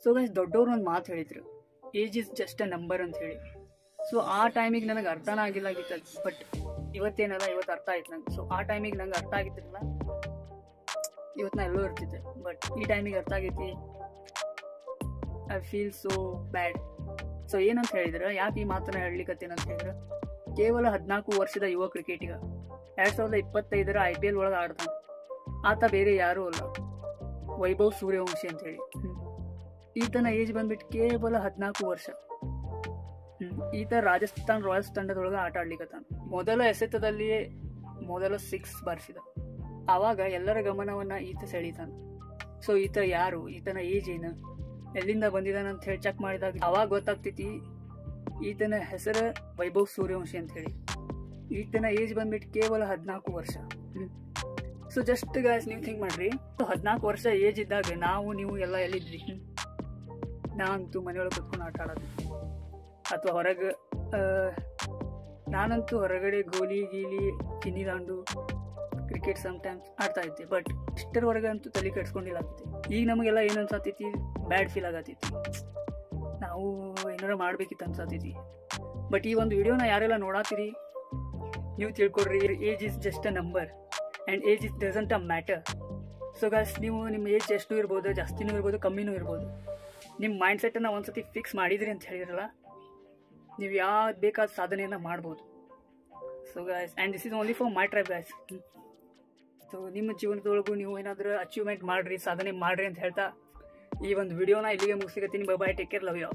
So guys ದೊಡ್ಡವ್ರು ಒಂದು ಮಾತು ಹೇಳಿದ್ರು, age is just a number ಅಂತ ಹೇಳಿ. ಸೊ ಆ ಟೈಮಿಗೆ ನನಗೆ ಅರ್ಥನ ಆಗಿತ್ತು, ಬಟ್ ಇವತ್ತೇನಲ್ಲ ಇವತ್ತು ಅರ್ಥ ಆಯ್ತು ನಂಗೆ. ಸೊ ಆ ಟೈಮಿಗೆ ನಂಗೆ ಅರ್ಥ ಆಗಿದ್ದಿಲ್ಲ, ಇವತ್ತು ನಾ ಎಲ್ಲೋ ಇರ್ತಿದ್ದೆ. ಬಟ್ ಈ ಟೈಮಿಗೆ ಅರ್ಥ ಆಗೈತಿ. I feel so bad. So ಏನಂತ ಹೇಳಿದ್ರೆ, ಯಾಕೆ ಈ ಮಾತನ್ನ ಹೇಳಲಿಕ್ಕತ್ತೇನಂತ ಹೇಳಿದ್ರೆ, ಕೇವಲ 14 ವರ್ಷದ ಯುವ ಕ್ರಿಕೆಟಿಗ 2025 IPL ಒಳಗೆ ಆಡ್ತಾನೆ. ಆತ ಬೇರೆ ಯಾರೂ ಅಲ್ಲ, ವೈಭವ್ ಸೂರ್ಯವಂಶಿ ಅಂತ ಹೇಳಿ. ಈತನ ಏಜ್ ಬಂದ್ಬಿಟ್ಟು ಕೇವಲ 14 ವರ್ಷ. ಈತ ರಾಜಸ್ಥಾನ್ ರಾಯಲ್ಸ್ ತಂಡದೊಳಗೆ ಆಟ ಆಡ್ಲಿಕ್ಕತ್ತಾನ. ಮೊದಲ ಎಸೆತದಲ್ಲಿಯೇ ಮೊದಲ 6 ಬಾರಿಸಿದ. ಆವಾಗ ಎಲ್ಲರ ಗಮನವನ್ನ ಈತ ಸೆಳೀತಾನ. ಸೊ ಈತ ಯಾರು, ಈತನ ಏಜ್ ಏನು, ಎಲ್ಲಿಂದ ಬಂದಿದ್ದಾನ ಅಂತ ಹೇಳಿ ಚೆಕ್ ಮಾಡಿದಾಗ ಅವಾಗ ಗೊತ್ತಾಗ್ತೈತಿ ಈತನ ಹೆಸರು ವೈಭವ್ ಸೂರ್ಯವಂಶಿ ಅಂತ ಹೇಳಿ. ಈತನ ಏಜ್ ಬಂದ್ಬಿಟ್ಟು ಕೇವಲ 14 ವರ್ಷ. ಸೊ ಜಸ್ಟ್ ಗಾಯ್ಸ್ ನೀವು ಥಿಂಕ್ ಮಾಡ್ರಿ, 14 ವರ್ಷ ಏಜ್ ಇದ್ದಾಗ ನಾವು ನೀವು ಎಲ್ಲ ಎಲ್ಲಿದ್ವಿ? ನಾನಂತೂ ಮನೆಯೊಳಗೆ ಕುತ್ಕೊಂಡು ಆಟ ಆಡೋದು, ಅಥವಾ ಹೊರಗೆ, ನಾನಂತೂ ಹೊರಗಡೆ ಗೋಲಿ ಗೀಲಿ ಚಿನ್ನಿ ದಾಂಡು ಕ್ರಿಕೆಟ್ ಸಮ್ಟೈಮ್ಸ್ ಆಡ್ತಾ ಇದ್ದೆ. ಬಟ್ ಇಷ್ಟರವರೆಗೆ ಅಂತೂ ತಲೆ ಕೆಡ್ಸ್ಕೊಂಡಿಲ್ಲ ಆಗ್ತೈತಿ. ಈಗ ನಮಗೆಲ್ಲ ಏನು ಅನ್ಸತ್ತೈತಿ, ಬ್ಯಾಡ್ ಫೀಲ್ ಆಗತ್ತೈತಿ, ನಾವು ಏನಾರ ಮಾಡ್ಬೇಕಿತ್ತು ಅನ್ಸತ್ತೈತಿ. ಬಟ್ ಈ ಒಂದು ವಿಡಿಯೋನ ಯಾರೆಲ್ಲ ನೋಡಾತೀರಿ ನೀವು ತಿಳ್ಕೊಡ್ರಿ, age is just a number and age is doesn't a matter. So guys, ನೀವು ನಿಮ್ಮ ಏಜ್ ಎಷ್ಟು ಇರ್ಬೋದು, ಜಾಸ್ತಿನೂ ಇರ್ಬೋದು, ಕಮ್ಮಿನೂ ಇರ್ಬೋದು. ನಿಮ್ಮ ಮೈಂಡ್ ಸೆಟ್ಟನ್ನು ಒಂದ್ಸತಿ ಫಿಕ್ಸ್ ಮಾಡಿದ್ರಿ ಅಂತ ಹೇಳಿದ್ರಲ್ಲ, ನೀವು ಯಾವ್ದು ಬೇಕಾದ ಸಾಧನೆಯನ್ನು ಮಾಡ್ಬೋದು. So guys, and this is only for my tribe guys. So ನಿಮ್ಮ ಜೀವನದೊಳಗೂ ನೀವು ಏನಾದರೂ ಅಚೀವ್ಮೆಂಟ್ ಮಾಡಿರಿ, ಸಾಧನೆ ಮಾಡಿರಿ ಅಂತ ಹೇಳ್ತಾ ಈ ಒಂದು ವಿಡಿಯೋನ ಇಲ್ಲಿಗೆ ಮುಗಿಸಿಕತ್ತೀನಿ. Bye bye, take care, love you.